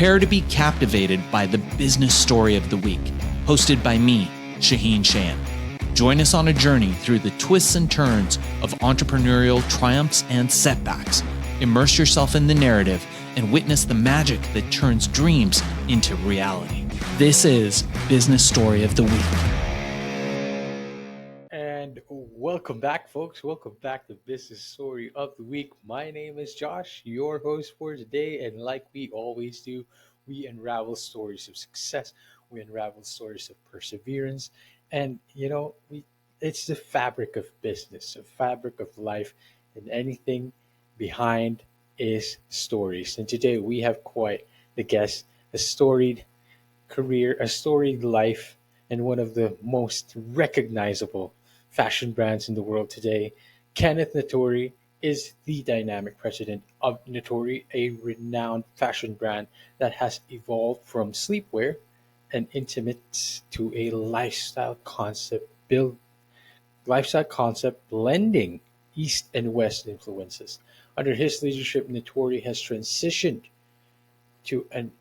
Prepare to be captivated by the business story of the week, hosted by me, Shaheen Shan. Join us on a journey through the twists and turns of entrepreneurial triumphs and setbacks. Immerse yourself in the narrative and witness the magic that turns dreams into reality. This is Business Story of the Week. And welcome back, folks. Welcome back to Business Story of the Week. My name is Josh, your host for today. And like we always do, we unravel stories of success. We unravel stories of perseverance. And, it's the fabric of business, the fabric of life, and anything behind is stories. And today we have quite the guest, a storied career, a storied life, and one of the most recognizable fashion brands in the world today. Kenneth Natori is the dynamic president of Natori, a renowned fashion brand that has evolved from sleepwear and intimates to a lifestyle concept blending East and West influences. Under his leadership, Natori has transitioned to an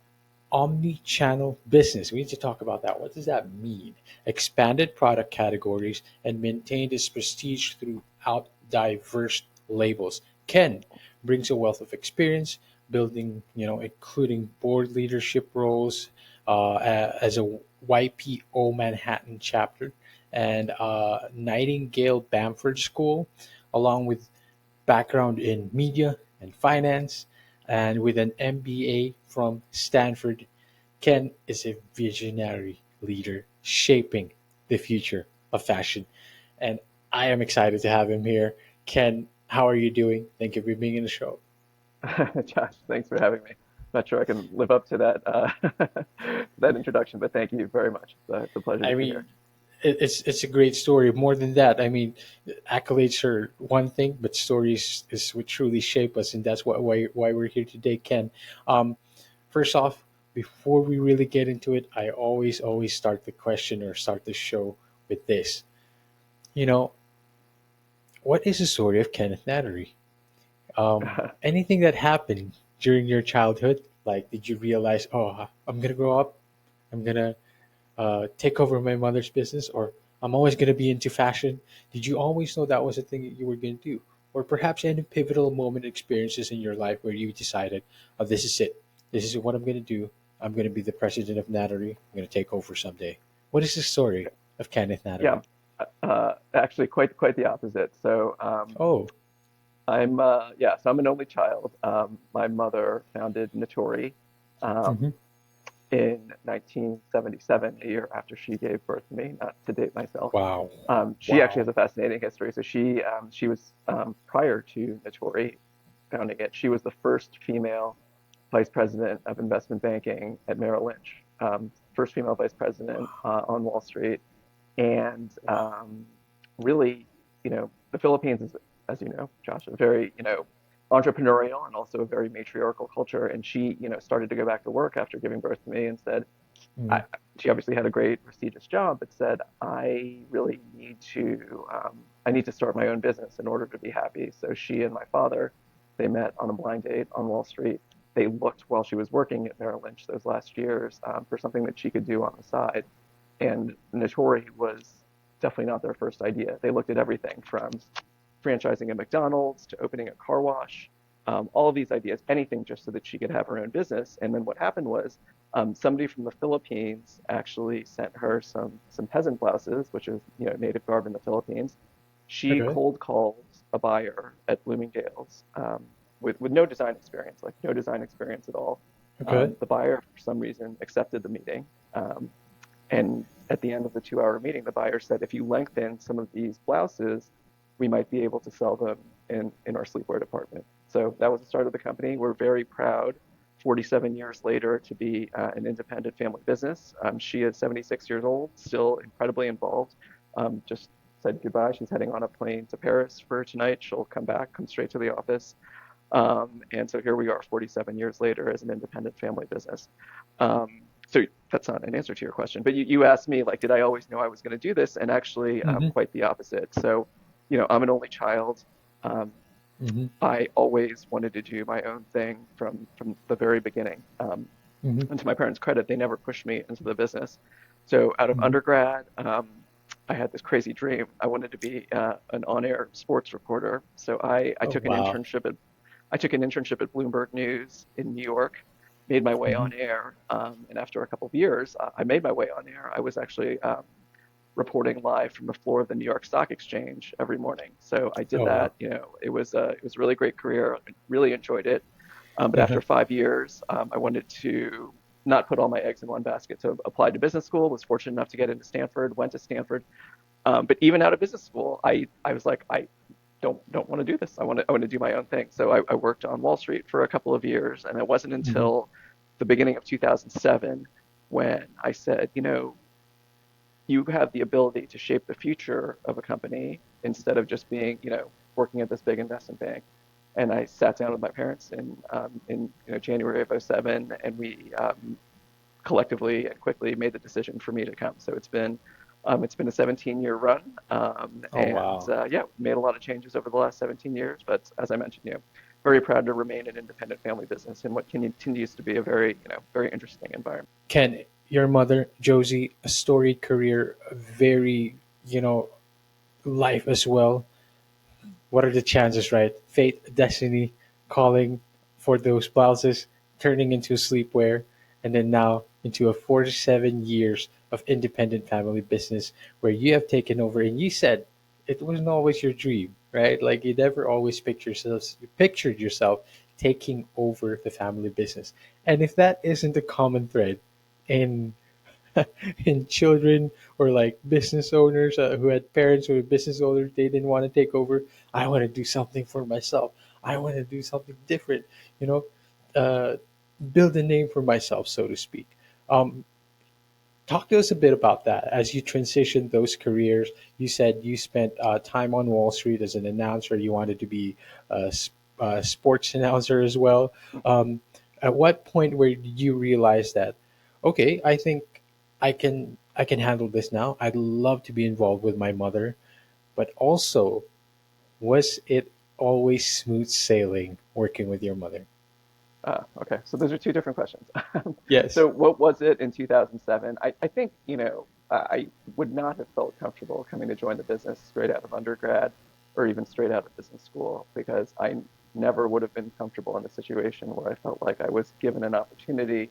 omni-channel business. We need to talk about that. What does that mean? Expanded product categories and maintained its prestige throughout diverse labels. Ken brings a wealth of experience building, including board leadership roles as a YPO Manhattan chapter and Nightingale Bamford School, along with background in media and finance, and with an MBA from Stanford. Ken is a visionary leader shaping the future of fashion. And I am excited to have him here. Ken, how are you doing? Thank you for being in the show. Josh, thanks for having me. Not sure I can live up to that that introduction, but thank you very much. It's a pleasure I to be mean, here. it's a great story. More than that, I mean, accolades are one thing, but stories is what truly shape us, and that's why we're here today, Ken. Um, First off, before we really get into it, I always start the question or start the show with this. You know, what is the story of Kenneth Nattery? Anything that happened during your childhood, like did you realize, oh, I'm gonna grow up, I'm gonna take over my mother's business, or I'm always gonna be into fashion? Did you always know that was the thing that you were gonna do, or perhaps any pivotal moment experiences in your life where you decided, oh, this is it, this is what I'm gonna do. I'm gonna be the president of Nattery. I'm gonna take over someday. What is the story of Kenneth Yeah, Nattery? actually, quite the opposite. So Oh, so I'm an only child. My mother founded Natori hmm, um, in 1977, a year after she gave birth to me. Not to date myself. wow, She actually wow. has a fascinating history. So she was prior to Natori founding it. She was the first female vice president of investment banking at Merrill Lynch, first female vice president on Wall Street, and really, the Philippines is, as you know, Josh, a very entrepreneurial and also a very matriarchal culture. And she, started to go back to work after giving birth to me, and said, Mm, I, she obviously had a great prestigious job, but said, I need to start my own business in order to be happy. So she and my father, they met on a blind date on Wall Street. They looked while she was working at Merrill Lynch those last years for something that she could do on the side. And Natori was definitely not their first idea. They looked at everything from franchising a McDonald's to opening a car wash, all of these ideas, anything just so that she could have her own business. And then what happened was somebody from the Philippines actually sent her some peasant blouses, which is native garb in the Philippines. She okay, cold called a buyer at Bloomingdale's with no design experience, like no design experience at all. okay. The buyer, for some reason, accepted the meeting. And at the end of the 2-hour meeting, the buyer said, if you lengthen some of these blouses, we might be able to sell them in our sleepwear department. So that was the start of the company. We're very proud, 47 years later, to be an independent family business. She is 76 years old, still incredibly involved. Just said goodbye. She's heading on a plane to Paris for tonight. She'll come straight to the office. And so here we are 47 years later as an independent family business. So that's not an answer to your question, but you asked me, like, did I always know I was going to do this? And actually, Mm-hmm, quite the opposite. So, I'm an only child. Um, mm-hmm, I always wanted to do my own thing from the very beginning. Hmm. And to my parents' credit, they never pushed me into the business. So out of Hmm. undergrad, I had this crazy dream. I wanted to be an on-air sports reporter. So I Oh, took an wow. internship at Bloomberg News in New York, made my way Hmm. on air, and after a couple of years, I made my way on air. I was actually reporting live from the floor of the New York Stock Exchange every morning. So I did Oh, wow. that. You know, it was a really great career. I really enjoyed it. But Uh-huh. after 5 years, I wanted to not put all my eggs in one basket. So applied to business school. Was fortunate enough to get into Stanford. Went to Stanford. But even out of business school, I was like, I don't want to do this. I want to do my own thing. So I worked on Wall Street for a couple of years, and it wasn't Hmm. until the beginning of 2007 when I said, you know, you have the ability to shape the future of a company instead of just being, you know, working at this big investment bank. And I sat down with my parents in January of '07, and we collectively and quickly made the decision for me to come. So it's been a 17-year run, Oh, and wow. yeah, made a lot of changes over the last 17 years. But as I mentioned, you know, very proud to remain an independent family business in what continues to be a very, you know, very interesting environment. Ken, your mother, Josie, a storied career, a very, life as well. What are the chances, right? Fate, destiny, calling for those blouses, turning into sleepwear, and then now into a 47 years of independent family business where you have taken over. And you said it wasn't always your dream, right? Like you never always pictured yourself taking over the family business. And if that isn't a common thread in in children or like business owners who had parents who were business owners, they didn't want to take over. I want to do something for myself. I want to do something different, you know, uh, build a name for myself, so to speak. Um, Talk to us a bit about that as you transitioned those careers. You said you spent time on Wall Street as an announcer. You wanted to be a sports announcer as well. Um, at what point where did you realize that, okay, I think I can handle this now. I'd love to be involved with my mother, but also, was it always smooth sailing working with your mother? Okay, so those are two different questions. Yes. So what was it in 2007? I think, you know, I would not have felt comfortable coming to join the business straight out of undergrad or even straight out of business school because I never would have been comfortable in a situation where I felt like I was given an opportunity,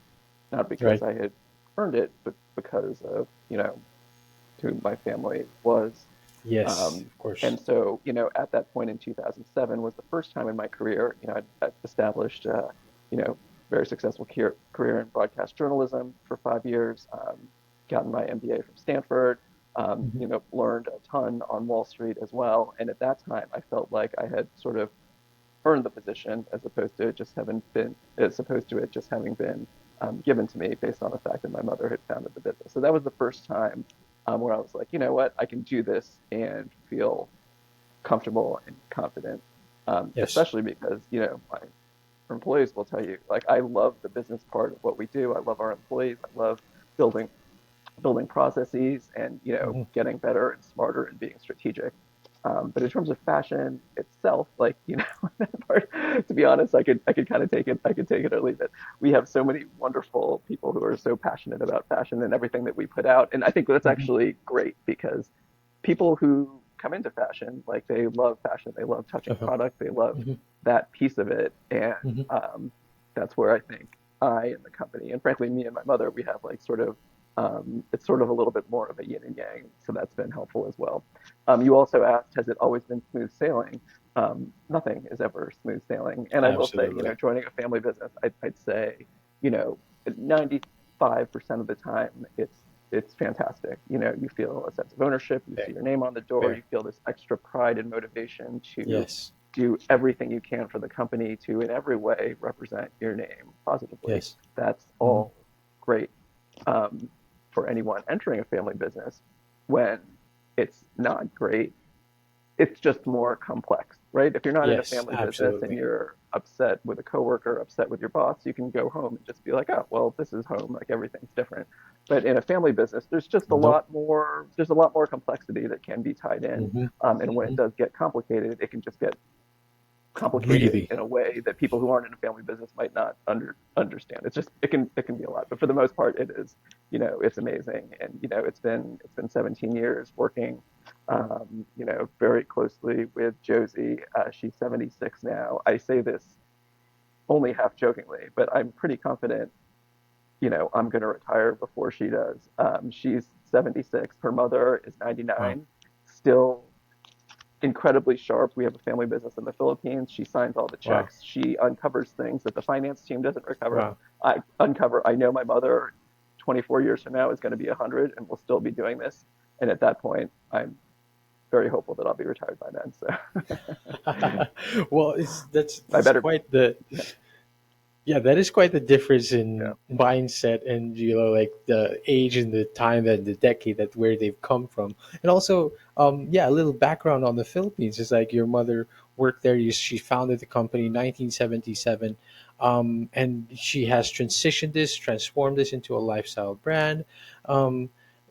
not because Right. I had earned it, but because of, you know, who my family was. Yes, Um, of course. and so, you know, at that point in 2007 was the first time in my career, you know, I'd established, you know, very successful career in broadcast journalism for 5 years, gotten my MBA from Stanford, Hmm. you know, learned a ton on Wall Street as well. And at that time, I felt like I had sort of earned the position as opposed to it just having been given to me based on the fact that my mother had founded the business. So that was the first time where I was like, you know what, I can do this and feel comfortable and confident, Yes. especially because, you know, my employees will tell you, like, I love the business part of what we do. I love our employees. I love building building processes and, you know, Hmm. getting better and smarter and being strategic. But in terms of fashion itself, like, you know, that part, to be honest, I could kind of take it. I could take it or leave it. We have so many wonderful people who are so passionate about fashion and everything that we put out, and I think that's Hmm. actually great because people who come into fashion, like they love fashion, they love touching Uh-huh. product, they love Hmm. that piece of it, and Hmm. that's where I think I and the company, and frankly, me and my mother, we have like sort of it's sort of a little bit more of a yin and yang, so that's been helpful as well. You also asked, has it always been smooth sailing? Nothing is ever smooth sailing, and I will say, you Absolutely. know, joining a family business, I'd say, you know, 95% of the time, it's fantastic. You know, you feel a sense of ownership, you see Fair. your name on the door, you Fair. feel this extra pride and motivation to Yes. do everything you can for the company to, in every way, represent your name positively. Yes. That's Hmm. all great um, for anyone entering a family business. When it's not great, it's just more complex, right? If you're not in a Yes. family business and Absolutely. you're upset with a coworker, upset with your boss, you can go home and just be like, oh, well, this is home, like everything's different. But in a family business, there's just a Nope. lot more. There's a lot more complexity that can be tied in, Hmm. and when Hmm. it does get complicated, it can just get complicated Really? in a way that people who aren't in a family business might not understand. It's just it can be a lot, but for the most part, it is. It's amazing, and it's been 17 years working, very closely with Josie. She's 76 now. I say this only half jokingly, but I'm pretty confident. I'm going to retire before she does. She's 76. Her mother is Wow. 99, still incredibly sharp. We have a family business in the Philippines. She signs all the Wow. checks. She uncovers things that the finance team doesn't recover. Wow. I uncover. I know my mother, 24 years from now, is going to be 100 and will still be doing this. And at that point, I'm very hopeful that I'll be retired by then. So Well, it's that's I that's better. quite the Yeah, yeah, that is quite the difference yeah. in mindset and like the age and the time and the decade that where they've come from. And also yeah, a little background on the Philippines is like your mother worked there. She founded the company in 1977, and she has transformed this into a lifestyle brand. um,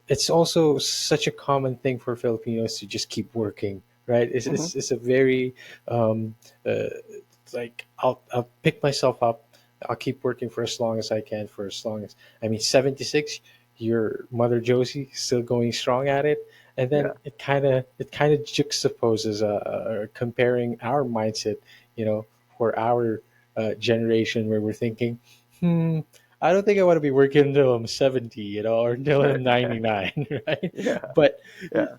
it's also such a common thing for Filipinos to just keep working, right? it's, Hmm. it's, it's a very um, it's like I'll pick myself up. I'll keep working for as long as I can, for as long as, I mean, 76. Your mother Josie still going strong at it, and then Yeah. it kind of juxtaposes comparing our mindset, for our generation, where we're thinking, I don't think I want to be working until I'm 70, or until I'm 99, right? Yeah. But Yeah.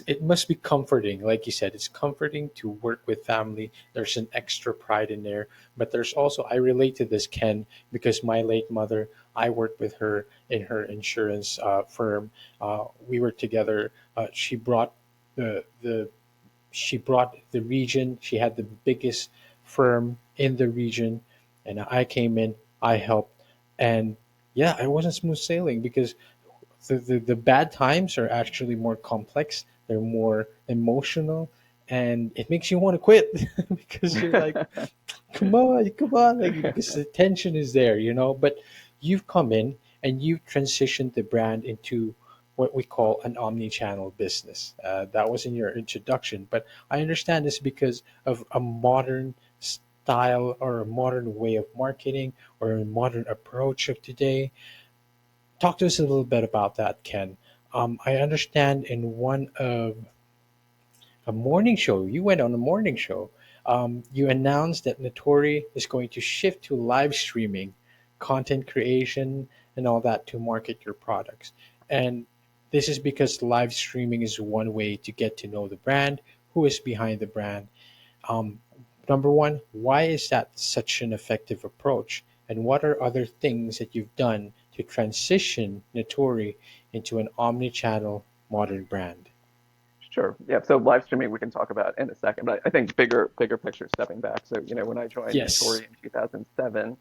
it must be comforting, like you said. It's comforting to work with family. There's an extra pride in there, but there's also, I relate to this, Ken, because my late mother, I worked with her in her insurance firm. We were together. The she brought the region. She had the biggest firm in the region, and I came in. I helped, and yeah, I wasn't smooth sailing because the bad times are actually more complex. They're more emotional, and it makes you want to quit because you're like, come on, like, because the tension is there, But you've come in and you've transitioned the brand into what we call an omni-channel business. That was in your introduction, but I understand this because of a modern style or a modern way of marketing or a modern approach of today. Talk to us a little bit about that, Ken. I understand in one of a morning show. You went on a morning show. You announced that Natori is going to shift to live streaming, content creation, and all that to market your products. And this is because live streaming is one way to get to know the brand, who is behind the brand. Um, Number one, why is that such an effective approach? And what are other things that you've done to transition Natori into an omni-channel modern brand? Sure. Yeah. So live streaming we can talk about in a second, but I think bigger picture, stepping back. So when I joined Yes. Natori in 2007,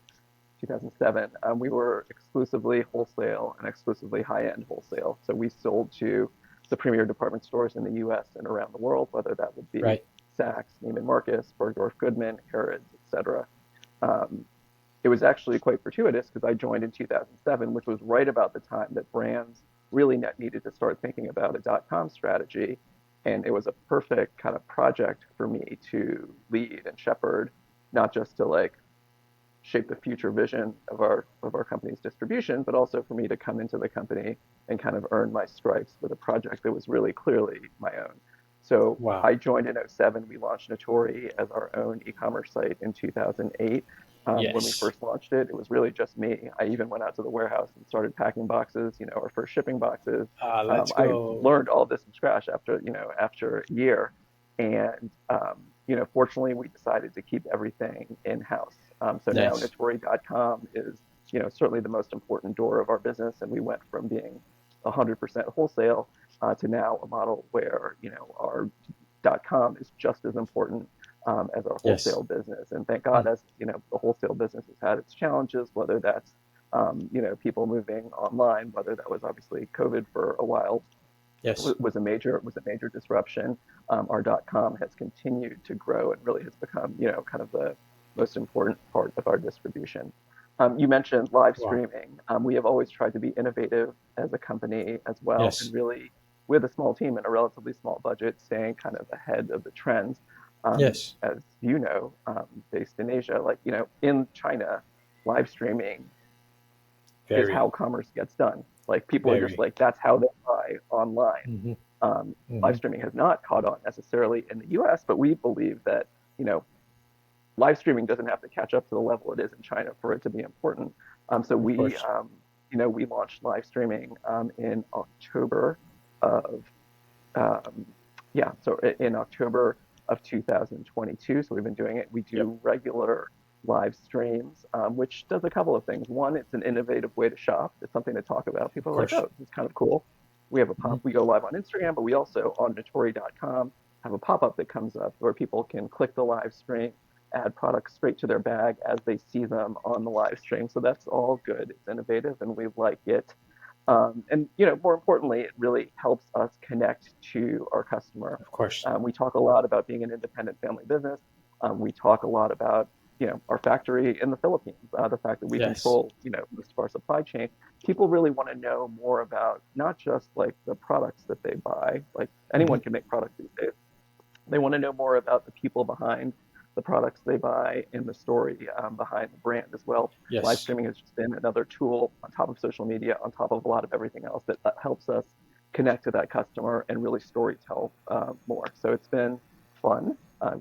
we were exclusively wholesale and exclusively high-end wholesale. So we sold to the premier department stores in the U.S. and around the world, whether that would be Right. Saks, Neiman Marcus, Bergdorf Goodman, Harrods, etc. Um, it was actually quite fortuitous because I joined in 2007, which was right about the time that brands really needed to start thinking about a dot-com strategy. And it was a perfect kind of project for me to lead and shepherd, not just to like shape the future vision of our company's distribution, but also for me to come into the company and kind of earn my stripes with a project that was really clearly my own. So Wow. I joined in '07. We launched Natori as our own e-commerce site in 2008. When we Yes. first launched it, it was really just me. I even went out to the warehouse and started packing boxes, our first shipping boxes. Let's I go. learned all this from scratch after a year. And fortunately, we decided to keep everything in-house. So now Nice. Natori.com is, certainly the most important door of our business, and we went from being 100% wholesale to now a model where our .com is just as important as our Yes. wholesale business. And thank God, Mm. as the wholesale business has had its challenges, whether that's people moving online, whether that was obviously COVID for a while, Yes. was a major disruption. Our .com has continued to grow and really has become kind of the most important part of our distribution. You mentioned live Wow. streaming. We have always tried to be innovative as a company as well, and Yes. really with a small team and a relatively small budget, staying kind of ahead of the trends. Yes. As you know, based in Asia, like, in China, live streaming is Very, how commerce gets done. Like, people are just very. like, that's how they buy online. Hmm. Live Hmm. streaming has not caught on necessarily in the US, but we believe that, you know, live streaming doesn't have to catch up to the level it is in China for it to be important. So Of course. we launched live streaming in October of um, yeah, so in October of 2022. So we've been doing it. We Yep. do regular live streams, which does a couple of things. One, it's an innovative way to shop. It's something to talk about. Of People are like, course. oh, this is kind of cool. We have a Hmm. pop. We go live on Instagram, but we also on Natori.com have a pop-up that comes up where people can click the live stream, add products straight to their bag as they see them on the live stream. So that's all good. It's innovative, and we like it. And more importantly, it really helps us connect to our customer. Of course. We talk a lot about being an independent family business. We talk a lot about our factory in the Philippines, the fact that we Yes. control most of our supply chain. People really want to know more about not just like the products that they buy. Like, anyone Hmm. can make products these days. They want to know more about the people behind the products they buy and the story behind the brand as well. Live Yes. streaming has just been another tool on top of social media, on top of a lot of everything else that helps us connect to that customer and really story tell more. So it's been fun. I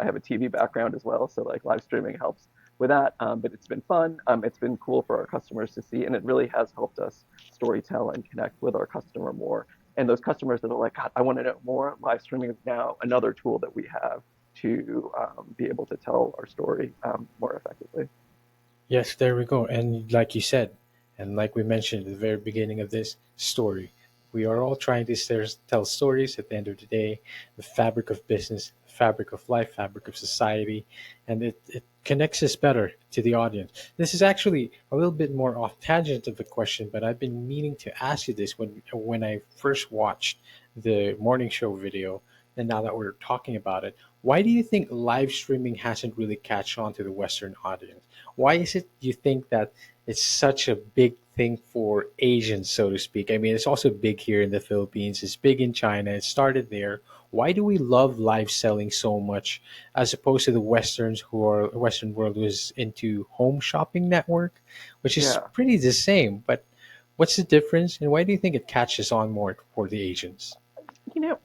have a TV background as well, so like live streaming helps with that. But it's been fun. It's been cool for our customers to see, and it really has helped us story tell and connect with our customer more. And those customers that are like, God, I want to know more, live streaming is now another tool that we have to be able to tell our story more effectively. Yes, there we go. And like you said, and like we mentioned at the very beginning of this story, we are all trying to tell stories at the end of the day, the fabric of business, fabric of life, fabric of society, and it connects us better to the audience. This is actually a little bit more off tangent of a question, but I've been meaning to ask you this when I first watched the morning show video, and now that we're talking about it, why do you think live streaming hasn't really catch on to the Western audience? Why is it you think that it's such a big thing for Asians, so to speak? I mean, it's also big here in the Philippines. It's big in China. It started there. Why do we love live selling so much, as opposed to the Westerns who are Western world who is into home shopping network, which is Yeah, pretty the same. But what's the difference, and why do you think it catches on more for the Asians?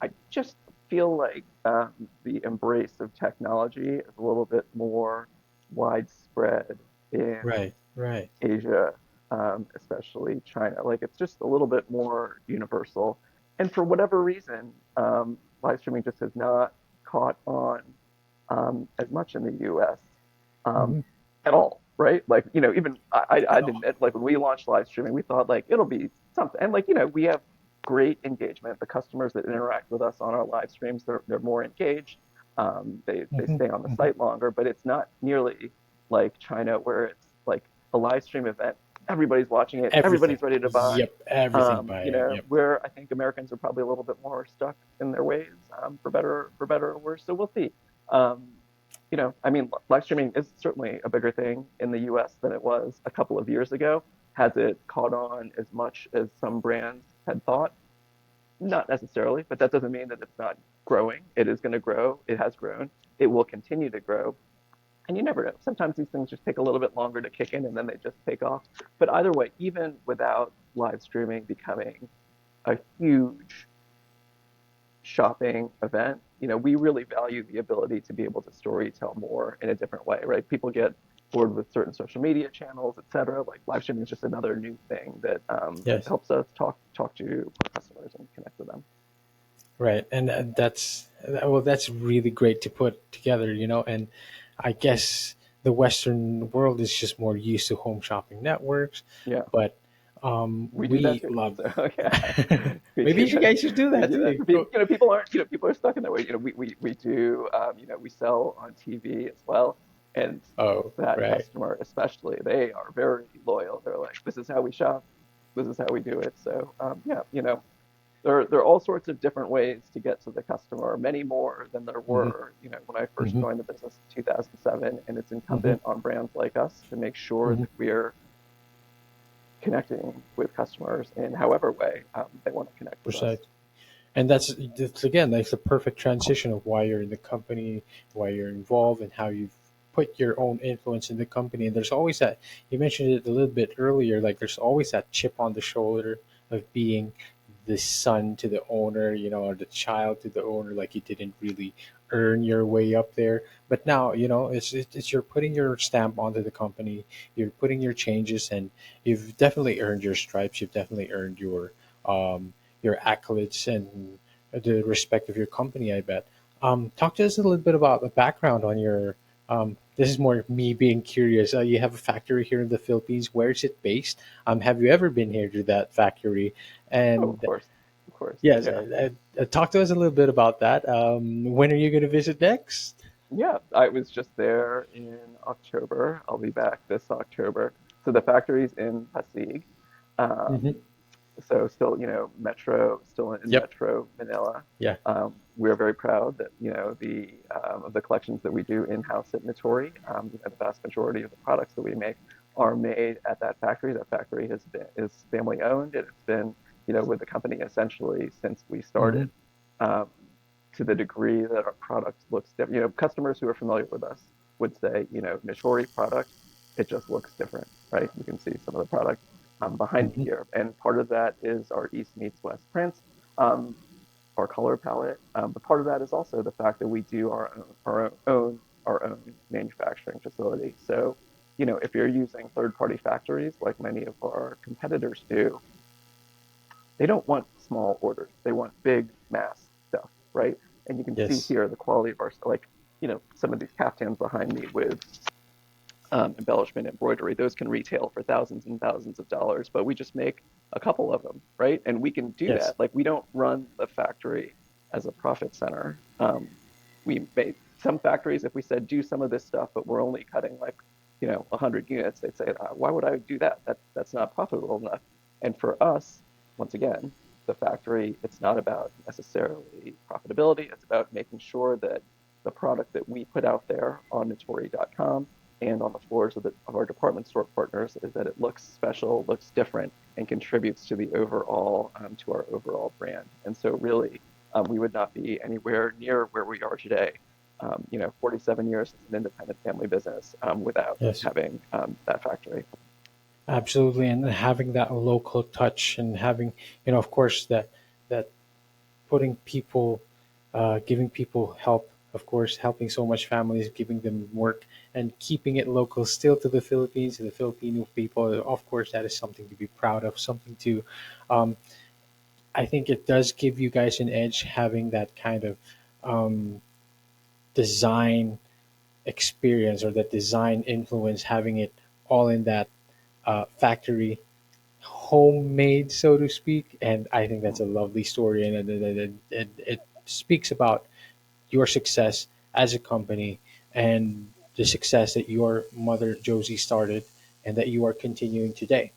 I just feel like the embrace of technology is a little bit more widespread in Right, right. Asia, especially China. Like, it's just a little bit more universal. And for whatever reason, live streaming just has not caught on as much in the US um, Hmm. at all, right? Like, even At I'd all. admit, like, when we launched live streaming, we thought like it'll be something. And like, we have great engagement. The customers that interact with us on our live streams, they're more engaged. They Hmm. stay on the Hmm. site longer, but it's not nearly like China where it's like a live stream event. Everybody's watching it. Everything. Everybody's ready to buy. Yep, everything buying. Yep. Where I think Americans are probably a little bit more stuck in their ways, for better or worse. So we'll see. Um, I mean, live streaming is certainly a bigger thing in the US than it was a couple of years ago. Has it caught on as much as some brands had thought? Not necessarily, but that doesn't mean that it's not growing. It is going to grow. It has grown. It will continue to grow. And you never know. Sometimes these things just take a little bit longer to kick in and then they just take off. But either way, even without live streaming becoming a huge shopping event, we really value the ability to be able to story tell more in a different way, right? People get bored with certain social media channels, et cetera. Like, live streaming is just another new thing that Yes. helps us talk to our customers and connect with them. Right. And that's really great to put together, and I guess the Western world is just more used to home shopping networks, Yeah, but we do that we too. love. So yeah, we Maybe do you that. guys should do We that do that. too. For people, people are stuck in that way. We do. We sell on TV as well, and Oh, that right. customer especially, they are very loyal. They're like, this is how we shop. This is how we do it. So yeah, there are all sorts of different ways to get to the customer, many more than there Hmm. were, when I first Hmm. joined the business in 2007. And it's Hmm. incumbent on brands like us to make sure Hmm. that we're connecting with customers in however way they want to connect with us. Precisely. And that's again, that's the perfect transition of why you're in the company, why you're involved, and how you've put your own influence in the company. And there's always that, you mentioned it a little bit earlier, like there's always that chip on the shoulder of being the son to the owner, or the child to the owner, like you didn't really earn your way up there. But now, it's you're putting your stamp onto the company, you're putting your changes, and you've definitely earned your stripes, you've definitely earned um, your accolades and the respect of your company, I bet. Talk to us a little bit about the background on your. This is more me being curious. You have a factory here in the Philippines. Where is it based? Have you ever been here to that factory? Oh, And of course, yes, yeah. talk to us a little bit about that. When are you going to visit next? Yeah, I was just there in October. I'll be back this October. So the factory's in Pasig. Hmm. Um, so still, Metro, still in Yep. Metro Manila. Yeah. We're very proud that, the of the collections that we do in-house at Natori. The vast majority of the products that we make are made at that factory. That factory is family owned, and it's been, with the company essentially since we Hmm. started. Um, to the degree that our product looks different. Customers who are familiar with us would say, Natori product, it just looks different, right? You can see some of the product behind me Hmm. here. And part of that is our East meets West prints, um, our color palette. But part of that is also the fact that we do our own manufacturing facility. So, if you're using third-party factories like many of our competitors do, they don't want small orders. They want big mass stuff, right? And you can see Yes. here the quality of our, like, some of these caftans behind me with embellishment embroidery. Those can retail for thousands and thousands of dollars, but we just make a couple of them, right? And we can do Yes. that. Like, we don't run the factory as a profit center. We made some factories, if we said do some of this stuff, but we're only cutting like 100 units, they'd say, why would I do that? That's not profitable enough. And for us, once again, the factory, it's not about necessarily profitability. It's about making sure that the product that we put out there on Natori.com and on the floors of our department store partners is that it looks special, looks different, and contributes to the overall to our overall brand. And so really, we would not be anywhere near where we are today. 47 years as an independent family business without Yes. having that factory. Absolutely, and having that local touch, and having, of course, that putting people, giving people help, of course, helping so much families, giving them work, and keeping it local still to the Philippines, to the Filipino people. Of course, that is something to be proud of, something to, um, I think it does give you guys an edge having that kind of um, design experience or that design influence, having it all in that factory, homemade, so to speak. And I think that's a lovely story, and it speaks about your success as a company and the success that your mother Josie started and that you are continuing today.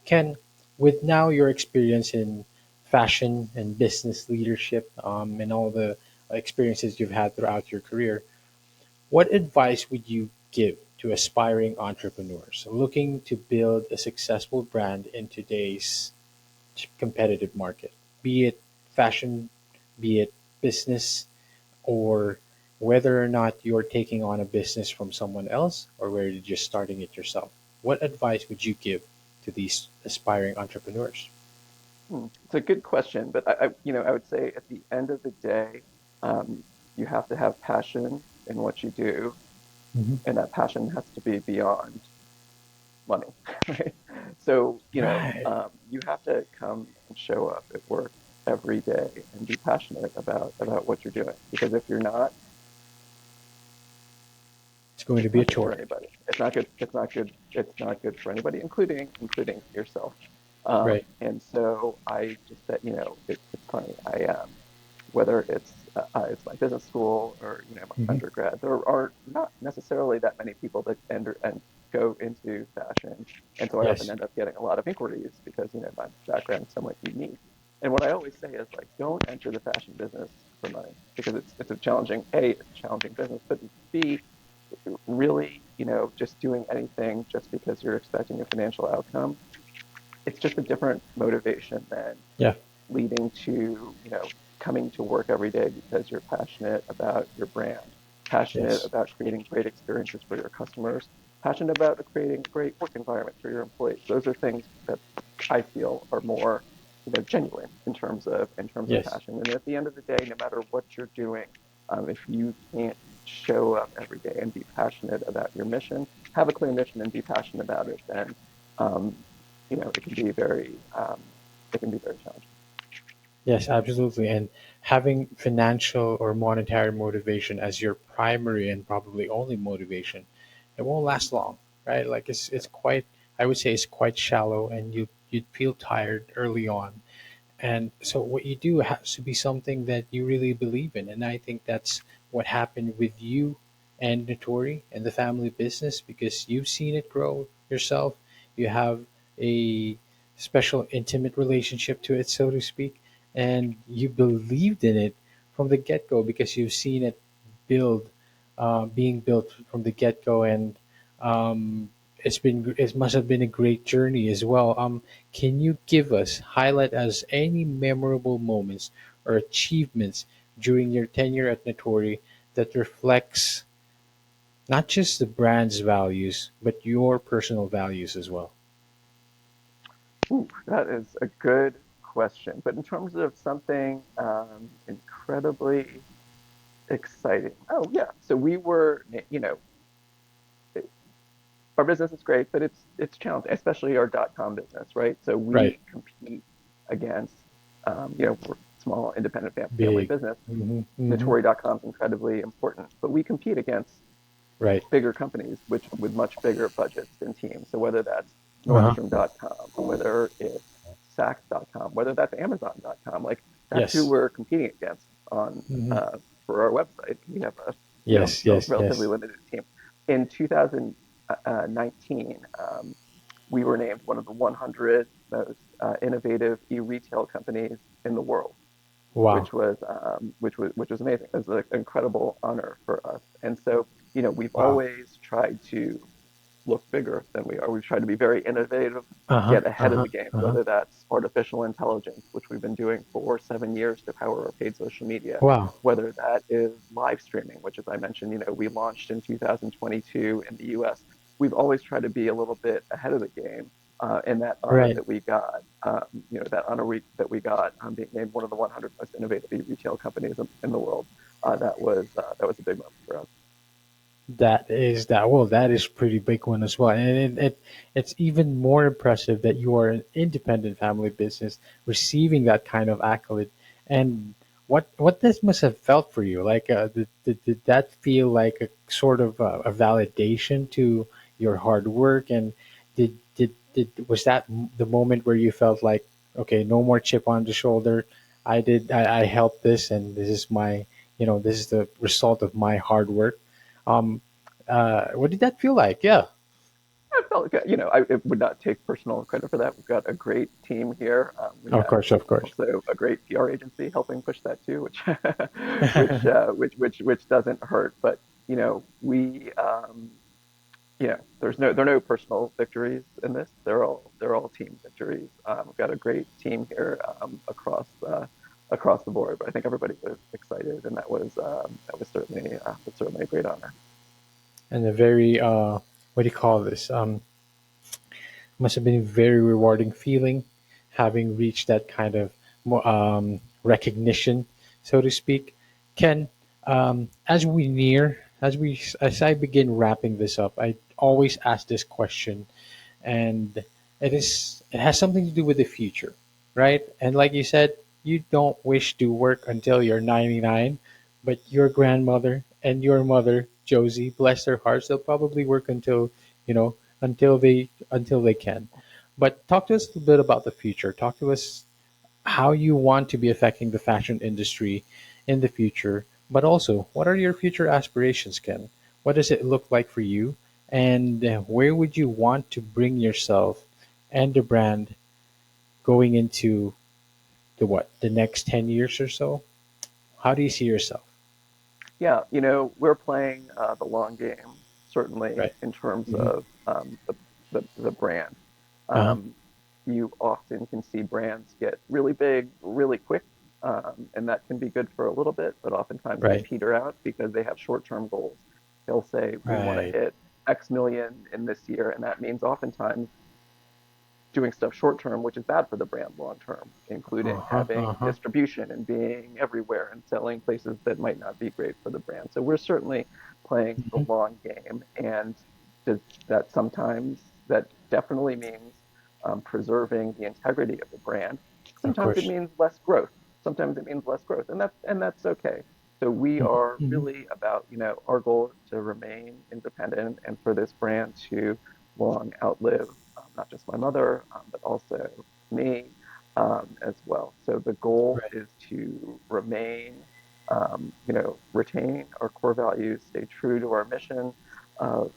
Ken, with now your experience in fashion and business leadership, and all the experiences you've had throughout your career, what advice would you give to aspiring entrepreneurs looking to build a successful brand in today's competitive market, be it fashion, be it business, or whether or not you're taking on a business from someone else or whether you're just starting it yourself? What advice would you give to these aspiring entrepreneurs? It's a good question, but I would say at the end of the day, um, you have to have passion in what you do, Hmm. and that passion has to be beyond money, right? So, Right. you have to come and show up at work every day and be passionate about what you're doing. Because if you're not, It's going to it's be a not good for chore. anybody. It's not good. It's not good. It's not good for anybody, including yourself. Right. And so I just said, it's funny. Whether it's my business school or my Hmm. undergrad, there are not necessarily that many people that enter and go into fashion, and so I often Yes. end up getting a lot of inquiries because my background is somewhat unique. And what I always say is, like, don't enter the fashion business for money because it's a challenging it's a challenging business, but B, really, just doing anything just because you're expecting a financial outcome, it's just a different motivation than Yeah. leading to, coming to work every day because you're passionate about your brand, passionate Yes. about creating great experiences for your customers, passionate about creating a great work environment for your employees. Those are things that I feel are more, genuine in terms of Yes. passion. And at the end of the day, no matter what you're doing, if you can't show up every day and be passionate about your mission, have a clear mission and be passionate about it, then um, it can be very challenging. Yes, absolutely. And having financial or monetary motivation as your primary and probably only motivation, it won't last long, right? Like it's quite, I would say it's quite shallow, and you'd feel tired early on. And so what you do has to be something that you really believe in. And I think that's what happened with you and Notori and the family business, because you've seen it grow yourself. You have a special intimate relationship to it, so to speak. And you believed in it from the get go because you've seen it build, being built from the get go. And it must have been a great journey as well. Can you give us, highlight us any memorable moments or achievements during your tenure at Natori that reflects not just the brand's values, but your personal values as well? Ooh, that is a good question. But in terms of something incredibly exciting, oh yeah. So we were, our business is great, but it's challenging, especially our .com business, right? So Right. we compete against, we're a small independent family Big. business. Hmm. Hmm. Notori.com is incredibly important, but we compete against Right. bigger companies which with much bigger budgets and teams. So whether that's Uh-huh. Nordstrom.com, whether it's Saks.com, whether that's Amazon.com, like that's who Yes. we're competing against on Hmm. for our website. We have Yes. a Yes. relatively Yes. limited team. In 2019, we were named one of the 100 most innovative e-retail companies in the world, Wow. which was amazing. It was an incredible honor for us. And so, we've Wow. always tried to look bigger than we are. We've tried to be very innovative, Uh huh. get ahead Uh of huh. the game, Uh huh. whether that's artificial intelligence, which we've been doing for 7 years to power our paid social media, Wow. whether that is live streaming, which, as I mentioned, we launched in 2022 in the US. We've always tried to be a little bit ahead of the game. And that honor Right. that we got, that we got being named one of the 100 most innovative retail companies in the world, that was a big moment for us. That is pretty big one as well, and it's even more impressive that you are an independent family business receiving that kind of accolade. And what this must have felt for you, like did that feel like a sort of a validation to your hard work? And did was that the moment where you felt like, okay, no more chip on the shoulder, I helped this, and this is my, this is the result of my hard work? um, what did that feel like? Yeah. I felt like, I would not take personal credit for that. We've got a great team here. We Of have course, of course. also a great PR agency helping push that too, which which doesn't hurt. But we there are no personal victories in this. They're all team victories. We've got a great team here across the board. But I think everybody was excited, and that was certainly a great honor. And a very what do you call this? Must have been a very rewarding feeling, having reached that kind of recognition, so to speak. Ken, as I begin wrapping this up, I always ask this question, and it has something to do with the future, right? And like you said, you don't wish to work until you're 99, but your grandmother and your mother, Josie, bless their hearts, they'll probably work until, until they can. But talk to us a bit about the future. Talk to us how you want to be affecting the fashion industry in the future, but also what are your future aspirations, Ken? What does it look like for you? And where would you want to bring yourself and the brand going into the next 10 years or so? How do you see yourself? Yeah, we're playing the long game, certainly Right. in terms Hmm. of the brand. Uh-huh. Um, you often can see brands get really big really quick, and that can be good for a little bit, but oftentimes they Right. peter out because they have short-term goals. They'll say, we want to Right. hit X million in this year, and that means oftentimes doing stuff short term, which is bad for the brand long term, including Uh-huh. having Uh-huh. distribution and being everywhere and selling places that might not be great for the brand. So we're certainly playing the Hmm. long game, and does that sometimes that definitely means preserving the integrity of the brand. Of Sometimes it course. means less growth. Sometimes it means less growth, and that's okay. So we Hmm. are Hmm. really about, our goal is to remain independent and for this brand to long outlive not just my mother, but also me as well. So the goal Right. is to remain, retain our core values, stay true to our mission of,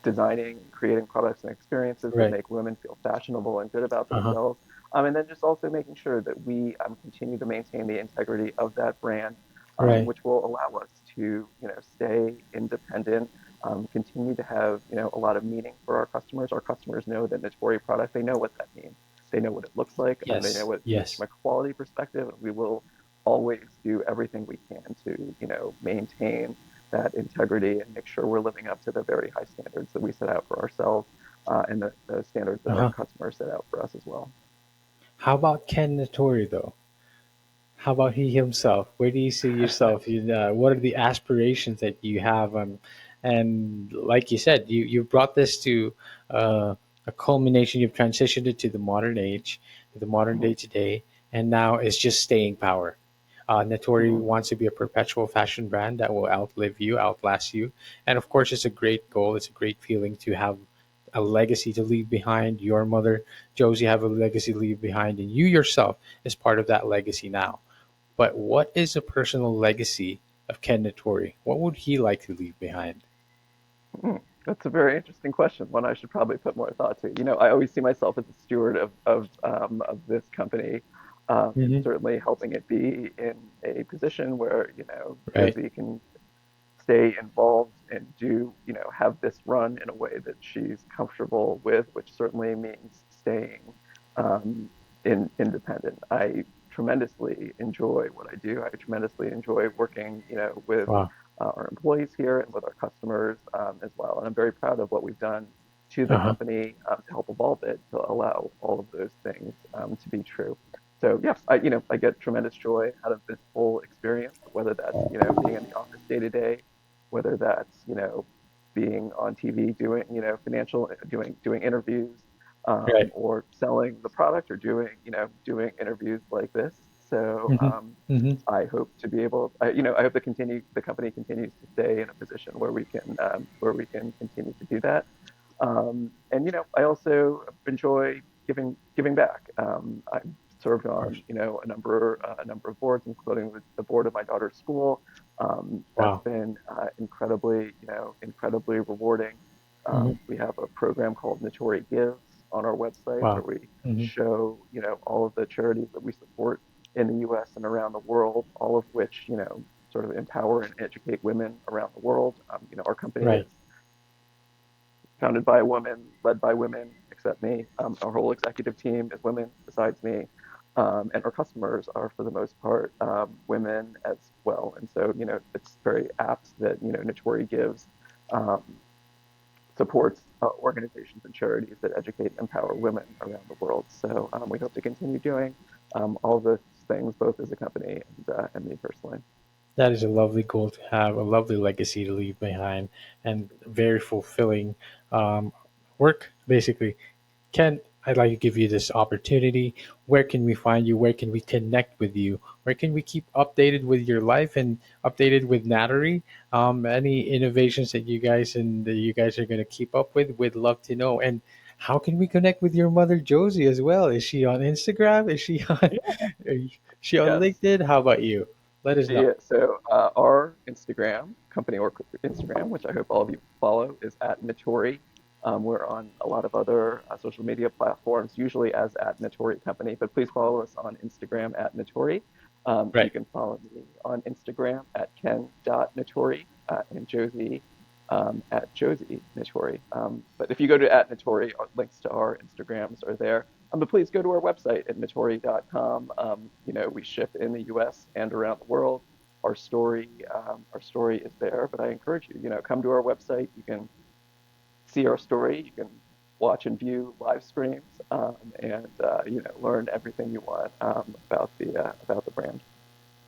designing and creating products and experiences that Right. make women feel fashionable and good about Uh-huh. themselves. And then just also making sure that we continue to maintain the integrity of that brand, Right. which will allow us to, stay independent, continue to have, a lot of meaning for our customers. Our customers know that Natori product, they know what that means. They know what it looks like, and they know Yes. what it means Yes. from a quality perspective. And we will always do everything we can to, maintain that integrity and make sure we're living up to the very high standards that we set out for ourselves, and the standards that our Uh-huh. customers set out for us as well. How about Ken Natori though? How about he himself? Where do you see yourself? What are the aspirations that you have? And like you said, you brought this to a culmination. You've transitioned it to the modern age, to the modern Mhm, day today, and now it's just staying power. Natori mhm. wants to be a perpetual fashion brand that will outlive you, outlast you, and of course, it's a great goal. It's a great feeling to have a legacy to leave behind. Your mother, Josie, have a legacy to leave behind, and you yourself is part of that legacy now. But what is a personal legacy of Ken Natori? What would he like to leave behind? That's a very interesting question. One I should probably put more thought to. I always see myself as a steward of this company, Hmm. certainly helping it be in a position where Right. Josie can stay involved and do, have this run in a way that she's comfortable with, which certainly means staying um, independent. I tremendously enjoy what I do. I tremendously enjoy working, with Wow. our employees here and with our customers as well. And I'm very proud of what we've done to the Uh-huh. company to help evolve it to allow all of those things to be true. So yeah, I get tremendous joy out of this whole experience, whether that's being in the office day to day, whether that's being on TV doing financial doing interviews, Right. or selling the product, or doing interviews like this. So Hmm. Hmm. I hope to be able, I hope the company continues to stay in a position where we can continue to do that. And I also enjoy giving back. I've served Of on course. a number of boards, including the board of my daughter's school. That's Wow. been incredibly rewarding. Hmm. We have a program called Natori Gives on our website where Wow. we Hmm. show all of the charities that we support in the U.S. and around the world, all of which sort of empower and educate women around the world. Our company Right. is founded by a woman, led by women, except me. Our whole executive team is women besides me. And our customers are, for the most part, women as well. And so, it's very apt that, Natori Gives um, supports organizations and charities that educate and empower women around the world. So we hope to continue doing all those things, both as a company and me personally. That is a lovely goal to have, a lovely legacy to leave behind, and very fulfilling um, work, basically. Ken, I'd like to give you this opportunity. Where can we find you? Where can we connect with you? Where can we keep updated with your life and updated with Natori? Any innovations that you guys are going to keep up with? We'd love to know. And how can we connect with your mother Josie as well? Is she on Instagram? Is she on? Yeah. Is she on Yes. LinkedIn? How about you? Let us know. Yeah, so our Instagram, company or Instagram, which I hope all of you follow, is at Natori. We're on a lot of other social media platforms, usually as at Natori Company, but please follow us on Instagram at Natori. You Right. can follow me on Instagram at ken.natori and Josie at Josie Natori. But if you go to at Natori, links to our Instagrams are there. But please go to our website at natori.com. We ship in the U.S. and around the world. Our story is there. But I encourage you, come to our website. You can see our story. You can watch and view live streams, and learn everything you want about the brand.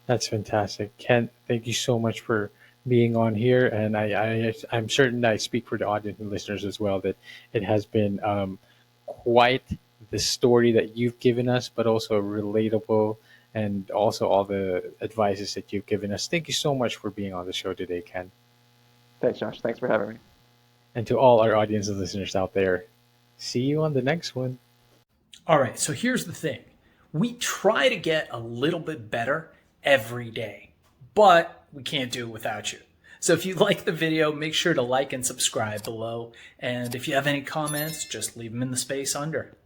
That's fantastic. Ken, thank you so much for being on here. And I'm certain I speak for the audience and listeners as well that it has been quite the story that you've given us, but also relatable, and also all the advices that you've given us. Thank you so much for being on the show today, Ken. Thanks, Josh. Thanks for having me. And to all our audience and listeners out there, see you on the next one. All right, so here's the thing. We try to get a little bit better every day, but we can't do it without you. So if you like the video, make sure to like and subscribe below. And if you have any comments, just leave them in the space under.